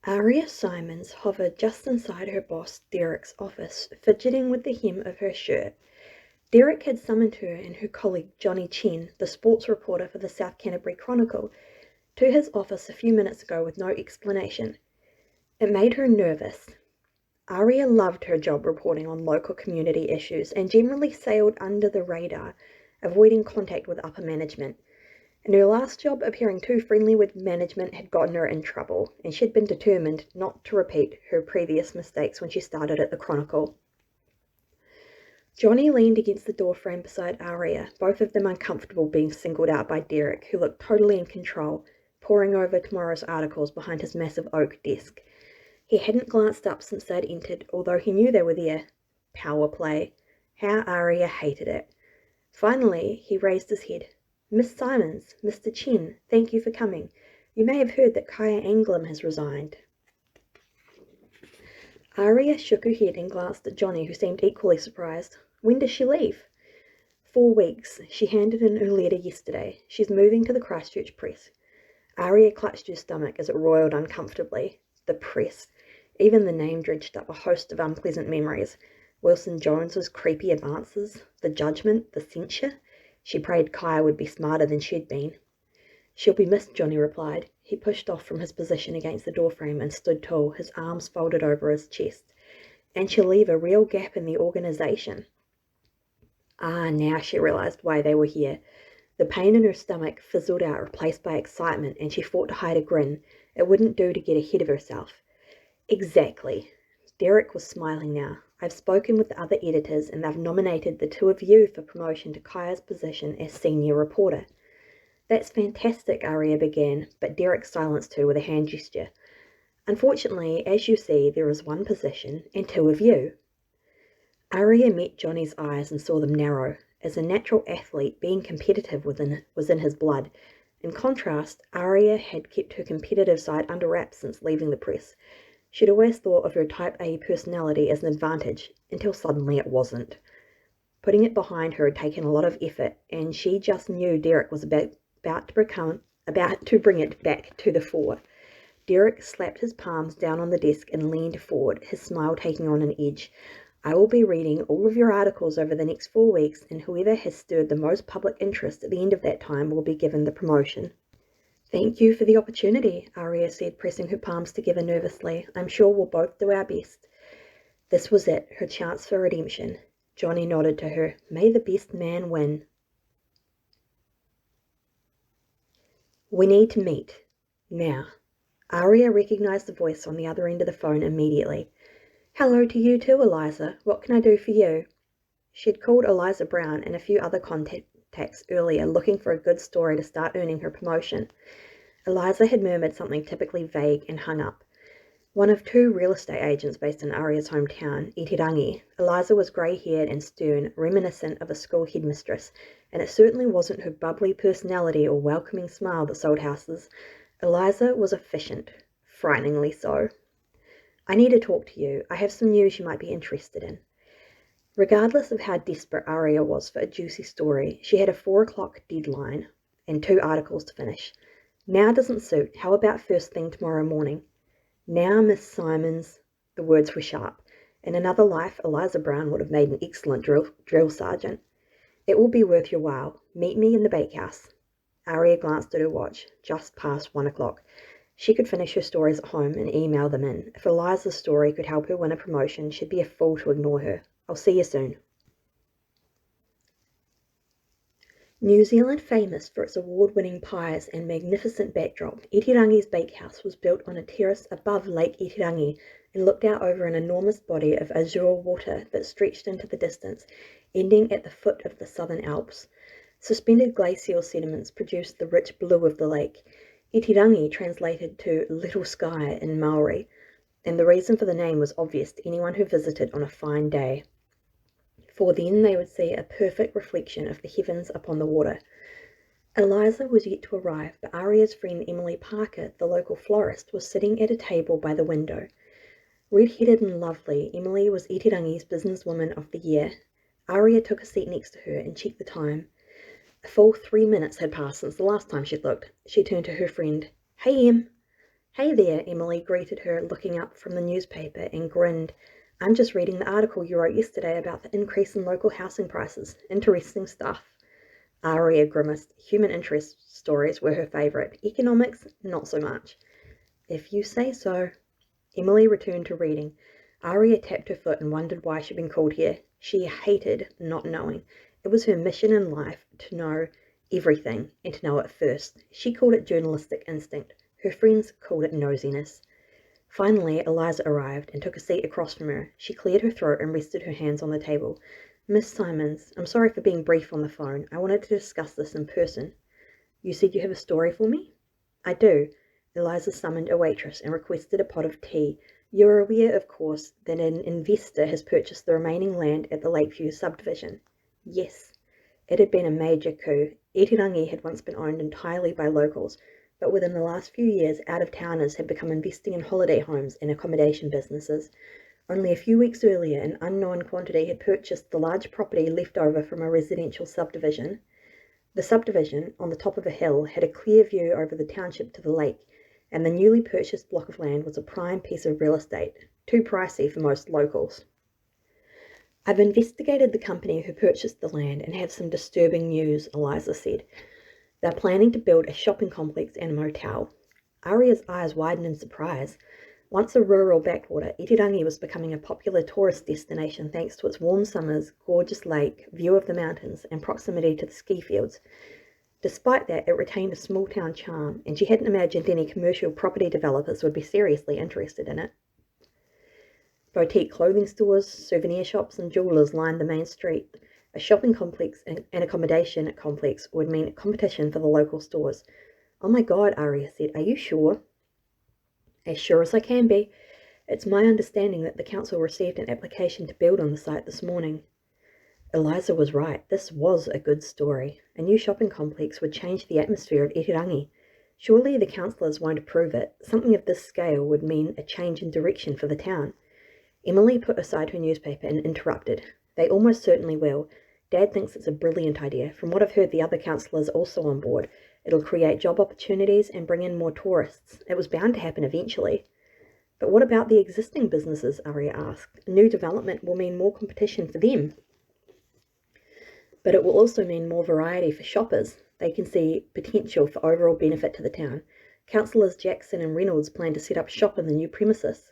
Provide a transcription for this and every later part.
Aria Simons hovered just inside her boss Derek's office, fidgeting with the hem of her shirt. Derek had summoned her and her colleague Johnny Chen, the sports reporter for the South Canterbury Chronicle, to his office a few minutes ago with no explanation. It made her nervous. Aria loved her job reporting on local community issues and generally sailed under the radar, avoiding contact with upper management. And her last job appearing too friendly with management had gotten her in trouble, and she'd been determined not to repeat her previous mistakes when she started at the Chronicle. Johnny leaned against the doorframe beside Aria, both of them uncomfortable being singled out by Derek, who looked totally in control, poring over tomorrow's articles behind his massive oak desk. He hadn't glanced up since they'd entered, although he knew they were there. Power play. How Aria hated it. Finally, he raised his head. Miss Simons, Mr. Chen, thank you for coming. You may have heard that Kaya Anglim has resigned. Aria shook her head and glanced at Johnny, who seemed equally surprised. When does she leave? 4 weeks. She handed in her letter yesterday. She's moving to the Christchurch press. Aria clutched her stomach as it roiled uncomfortably. The press. Even the name dredged up a host of unpleasant memories. Wilson Jones's creepy advances, the judgment, the censure. She prayed Kaya would be smarter than she'd been. She'll be missed, Johnny replied. He pushed off from his position against the doorframe and stood tall, his arms folded over his chest. And she'll leave a real gap in the organisation. Now she realised why they were here. The pain in her stomach fizzled out, replaced by excitement, and she fought to hide a grin. It wouldn't do to get ahead of herself. Exactly. Derek was smiling now. I've spoken with the other editors, and they've nominated the 2 of you for promotion to Kaya's position as senior reporter. That's fantastic, Aria began, but Derek silenced her with a hand gesture. Unfortunately, as you see, there is 1 position and 2 of you. Aria met Johnny's eyes and saw them narrow. As a natural athlete, being competitive was in his blood. In contrast, Aria had kept her competitive side under wraps since leaving the press. She'd always thought of her Type A personality as an advantage, until suddenly it wasn't. Putting it behind her had taken a lot of effort, and she just knew Derek was about to bring it back to the fore. Derek slapped his palms down on the desk and leaned forward, his smile taking on an edge. I will be reading all of your articles over the next 4 weeks, and whoever has stirred the most public interest at the end of that time will be given the promotion. Thank you for the opportunity, Aria said, pressing her palms together nervously. I'm sure we'll both do our best. This was it, her chance for redemption. Johnny nodded to her. May the best man win. We need to meet. Now. Aria recognised the voice on the other end of the phone immediately. Hello to you too, Eliza. What can I do for you? She'd called Eliza Brown and a few other contacts earlier, looking for a good story to start earning her promotion. Eliza had murmured something typically vague and hung up. One of 2 real estate agents based in Aria's hometown, Itirangi, Eliza was grey-haired and stern, reminiscent of a school headmistress, and it certainly wasn't her bubbly personality or welcoming smile that sold houses. Eliza was efficient, frighteningly so. I need to talk to you. I have some news you might be interested in. Regardless of how desperate Aria was for a juicy story, she had a 4 o'clock deadline and 2 articles to finish. Now doesn't suit. How about first thing tomorrow morning? Now, Miss Simons. The words were sharp. In another life, Eliza Brown would have made an excellent drill sergeant. It will be worth your while. Meet me in the bakehouse. Aria glanced at her watch. Just past 1 o'clock. She could finish her stories at home and email them in. If Eliza's story could help her win a promotion, she'd be a fool to ignore her. I'll see you soon. New Zealand famous for its award-winning pies and magnificent backdrop, Itirangi's bakehouse was built on a terrace above Lake Itirangi and looked out over an enormous body of azure water that stretched into the distance, ending at the foot of the Southern Alps. Suspended glacial sediments produced the rich blue of the lake. Itirangi translated to Little Sky in Maori, and the reason for the name was obvious to anyone who visited on a fine day. For then they would see a perfect reflection of the heavens upon the water. Eliza was yet to arrive, but Aria's friend Emily Parker, the local florist, was sitting at a table by the window. Red-headed and lovely, Emily was Itirangi's Businesswoman of the Year. Aria took a seat next to her and checked the time. A full 3 minutes had passed since the last time she'd looked. She turned to her friend. Hey, Em. Hey there, Emily greeted her, looking up from the newspaper and grinned. I'm just reading the article you wrote yesterday about the increase in local housing prices. Interesting stuff. Aria grimaced. Human interest stories were her favourite. Economics, not so much. If you say so. Emily returned to reading. Aria tapped her foot and wondered why she'd been called here. She hated not knowing. It was her mission in life to know everything and to know it first. She called it journalistic instinct. Her friends called it nosiness. Finally, Eliza arrived and took a seat across from her. She cleared her throat and rested her hands on the table. Miss Simons, I'm sorry for being brief on the phone. I wanted to discuss this in person. You said you have a story for me? I do. Eliza summoned a waitress and requested a pot of tea. You're aware, of course, that an investor has purchased the remaining land at the Lakeview subdivision. Yes. It had been a major coup. Itirangi had once been owned entirely by locals, but within the last few years, out-of-towners had become investing in holiday homes and accommodation businesses. Only a few weeks earlier, an unknown quantity had purchased the large property left over from a residential subdivision. The subdivision, on the top of a hill, had a clear view over the township to the lake, and the newly purchased block of land was a prime piece of real estate, too pricey for most locals. I've investigated the company who purchased the land and have some disturbing news, Eliza said. They're planning to build a shopping complex and a motel. Aria's eyes widened in surprise. Once a rural backwater, Itirangi was becoming a popular tourist destination thanks to its warm summers, gorgeous lake, view of the mountains, and proximity to the ski fields. Despite that, it retained a small-town charm, and she hadn't imagined any commercial property developers would be seriously interested in it. Boutique clothing stores, souvenir shops, and jewelers lined the main street. A shopping complex and accommodation complex would mean competition for the local stores. Oh my God, Aria said. Are you sure? As sure as I can be. It's my understanding that the council received an application to build on the site this morning. Eliza was right. This was a good story. A new shopping complex would change the atmosphere of Itirangi. Surely the councillors won't approve it. Something of this scale would mean a change in direction for the town. Emily put aside her newspaper and interrupted. They almost certainly will. Dad thinks it's a brilliant idea. From what I've heard, the other councillors also on board. It'll create job opportunities and bring in more tourists. It was bound to happen eventually. But what about the existing businesses? Aria asked. A new development will mean more competition for them. But it will also mean more variety for shoppers. They can see potential for overall benefit to the town. Councillors Jackson and Reynolds plan to set up shop in the new premises.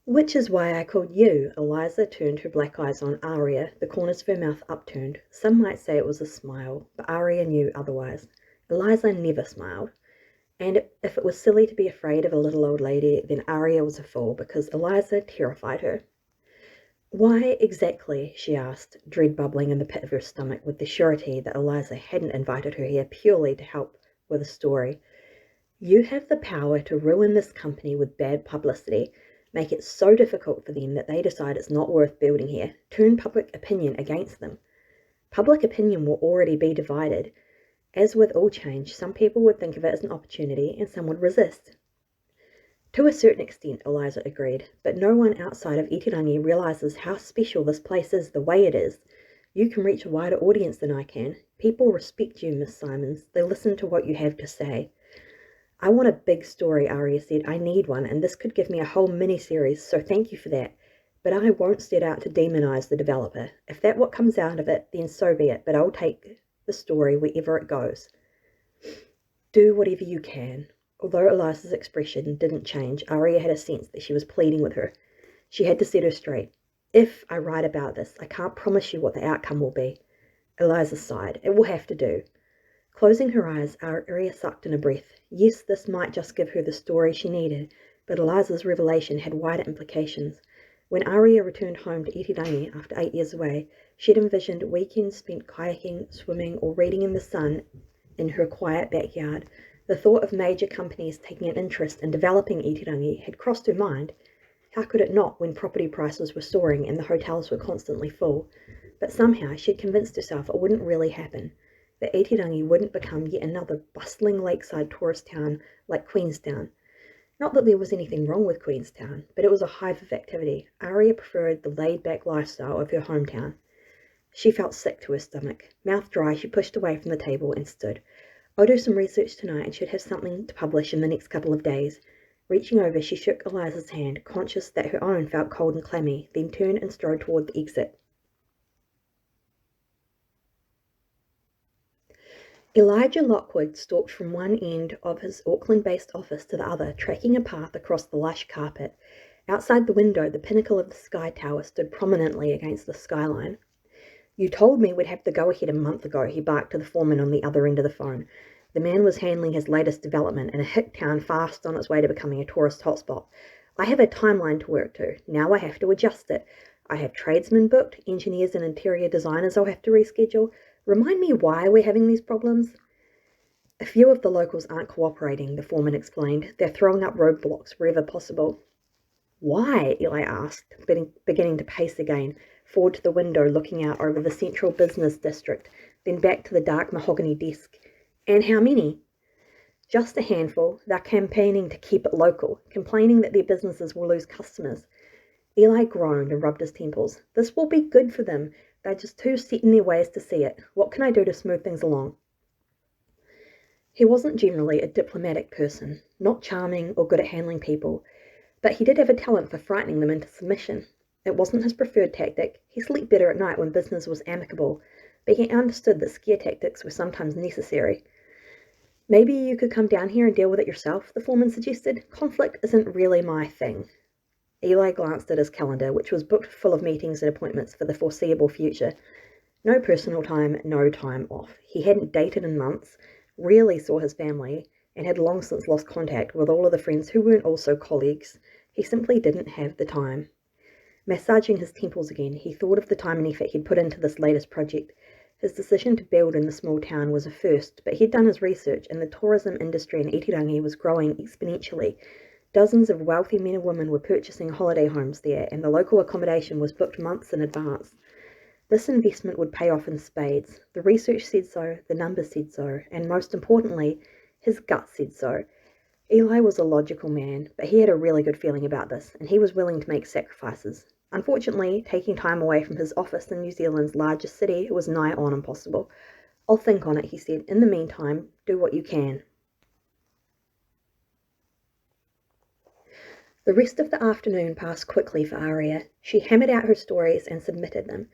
Which is why I called you. Eliza turned her black eyes on Aria, the corners of her mouth upturned. Some might say it was a smile, but Aria knew otherwise. Eliza never smiled. And if it was silly to be afraid of a little old lady, then Aria was a fool, because Eliza terrified her. Why exactly, she asked, dread bubbling in the pit of her stomach with the surety that Eliza hadn't invited her here purely to help with a story. You have the power to ruin this company with bad publicity, make it so difficult for them that they decide it's not worth building here, turn public opinion against them. Public opinion will already be divided. As with all change, some people would think of it as an opportunity and some would resist. To a certain extent, Eliza agreed, but no one outside of Itirangi realizes how special this place is the way it is. You can reach a wider audience than I can. People respect you, Miss Simons. They listen to what you have to say. I want a big story, Aria said. I need one, and this could give me a whole mini-series, so thank you for that. But I won't set out to demonize the developer. If that's what comes out of it, then so be it, but I'll take the story wherever it goes. Do whatever you can. Although Eliza's expression didn't change, Aria had a sense that she was pleading with her. She had to set her straight. If I write about this, I can't promise you what the outcome will be. Eliza sighed. It will have to do. Closing her eyes, Aria sucked in a breath. Yes, this might just give her the story she needed, but Eliza's revelation had wider implications. When Aria returned home to Itirangi after 8 years away, she had envisioned weekends spent kayaking, swimming, or reading in the sun in her quiet backyard. The thought of major companies taking an interest in developing Itirangi had crossed her mind. How could it not when property prices were soaring and the hotels were constantly full? But somehow she had convinced herself it wouldn't really happen, that Itirangi wouldn't become yet another bustling lakeside tourist town like Queenstown. Not that there was anything wrong with Queenstown, but it was a hive of activity. Aria preferred the laid-back lifestyle of her hometown. She felt sick to her stomach. Mouth dry, she pushed away from the table and stood. I'll do some research tonight and should have something to publish in the next couple of days. Reaching over, she shook Eliza's hand, conscious that her own felt cold and clammy, then turned and strode toward the exit. Elijah Lockwood stalked from one end of his Auckland-based office to the other, tracking a path across the lush carpet. Outside the window, the pinnacle of the sky tower stood prominently against the skyline. "You told me we'd have the go-ahead a month ago," he barked to the foreman on the other end of the phone. The man was handling his latest development in a hick town fast on its way to becoming a tourist hotspot. "I have a timeline to work to. Now I have to adjust it. I have tradesmen booked, engineers and interior designers I'll have to reschedule. Remind me why we're having these problems." "A few of the locals aren't cooperating," the foreman explained. "They're throwing up roadblocks wherever possible." "Why?" Eli asked, beginning to pace again, forward to the window looking out over the central business district, then back to the dark mahogany desk. "And how many?" "Just a handful. They're campaigning to keep it local, complaining that their businesses will lose customers." Eli groaned and rubbed his temples. "This will be good for them. They're just too set in their ways to see it. What can I do to smooth things along?" He wasn't generally a diplomatic person, not charming or good at handling people, but he did have a talent for frightening them into submission. It wasn't his preferred tactic. He slept better at night when business was amicable, but he understood that scare tactics were sometimes necessary. "Maybe you could come down here and deal with it yourself," the foreman suggested. "Conflict isn't really my thing." Eli glanced at his calendar, which was booked full of meetings and appointments for the foreseeable future. No personal time, no time off. He hadn't dated in months, rarely saw his family, and had long since lost contact with all of the friends who weren't also colleagues. He simply didn't have the time. Massaging his temples again, he thought of the time and effort he'd put into this latest project. His decision to build in the small town was a first, but he'd done his research, and the tourism industry in Itirangi was growing exponentially. Dozens of wealthy men and women were purchasing holiday homes there, and the local accommodation was booked months in advance. This investment would pay off in spades. The research said so, the numbers said so, and most importantly, his gut said so. Eli was a logical man, but he had a really good feeling about this, and he was willing to make sacrifices. Unfortunately, taking time away from his office in New Zealand's largest city was nigh on impossible. "I'll think on it," he said. "In the meantime, do what you can." The rest of the afternoon passed quickly for Aria. She hammered out her stories and submitted them.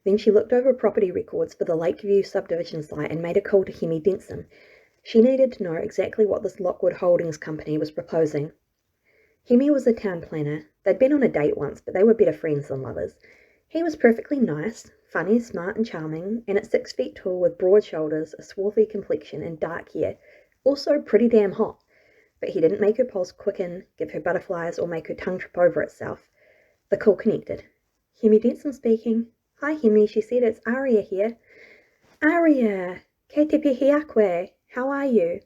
Then she looked over property records for the Lakeview subdivision site and made a call to Hemi Denson. She needed to know exactly what this Lockwood Holdings company was proposing. Hemi was a town planner. They'd been on a date once, but they were better friends than lovers. He was perfectly nice, funny, smart and charming, and at 6 feet tall with broad shoulders, a swarthy complexion and dark hair. Also pretty damn hot. But he didn't make her pulse quicken, give her butterflies, or make her tongue trip over itself. The call connected. "Hemi Denson speaking." "Hi, Hemi," she said. "It's Aria here." "Aria! Kei te pihiakwe. How are you?"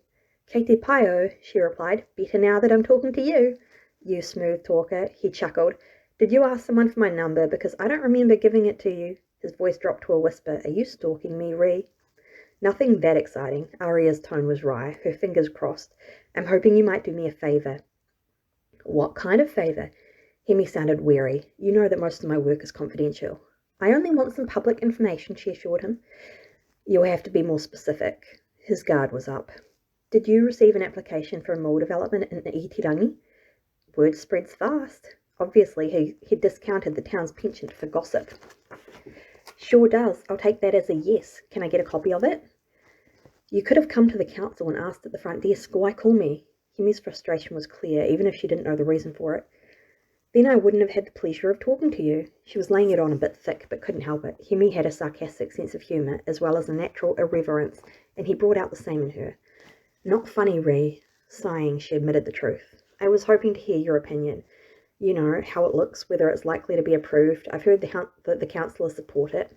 "Kei te paio," she replied. "Better now that I'm talking to you." "You smooth talker," he chuckled. "Did you ask someone for my number? Because I don't remember giving it to you." His voice dropped to a whisper. "Are you stalking me, Ree?" "Nothing that exciting." Aria's tone was wry, her fingers crossed. "I'm hoping you might do me a favour." "What kind of favour?" Hemi sounded wary. "You know that most of my work is confidential." "I only want some public information," she assured him. "You'll have to be more specific." His guard was up. "Did you receive an application for a mall development in Itirangi?" Word spreads fast. Obviously, he discounted the town's penchant for gossip. "Sure does. I'll take that as a yes. Can I get a copy of it?" "You could have come to the council and asked at the front desk. Why call me?" Hemi's frustration was clear, even if she didn't know the reason for it. "Then I wouldn't have had the pleasure of talking to you." She was laying it on a bit thick, but couldn't help it. Hemi had a sarcastic sense of humour, as well as a natural irreverence, and he brought out the same in her. "Not funny, Ree." Sighing, she admitted the truth. "I was hoping to hear your opinion. You know, how it looks, whether it's likely to be approved. I've heard that the councillors support it."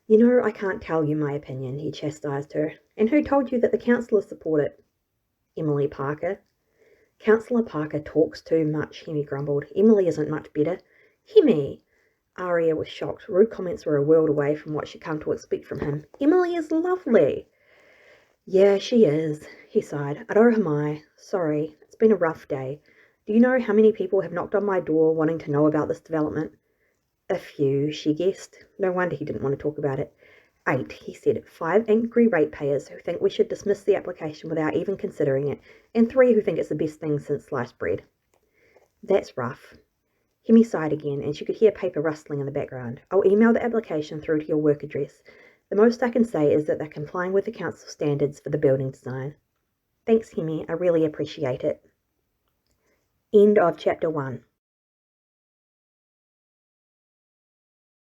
"You know, I can't tell you my opinion," he chastised her. "And who told you that the councillors support it?" "Emily Parker." "Councillor Parker talks too much," Hemi grumbled. "Emily isn't much better." "Hemi!" Aria was shocked. Rude comments were a world away from what she'd come to expect from him. "Emily is lovely." "Yeah, she is," he sighed. "Arohamai. Sorry, it's been a rough day. Do you know how many people have knocked on my door wanting to know about this development?" "A few," she guessed. No wonder he didn't want to talk about it. 8, he said. 5 angry ratepayers who think we should dismiss the application without even considering it, and 3 who think it's the best thing since sliced bread. That's rough. Hemi sighed again, and she could hear paper rustling in the background. I'll email the application through to your work address. The most I can say is that they're complying with the council standards for the building design. Thanks, Hemi. I really appreciate it. End of chapter 1.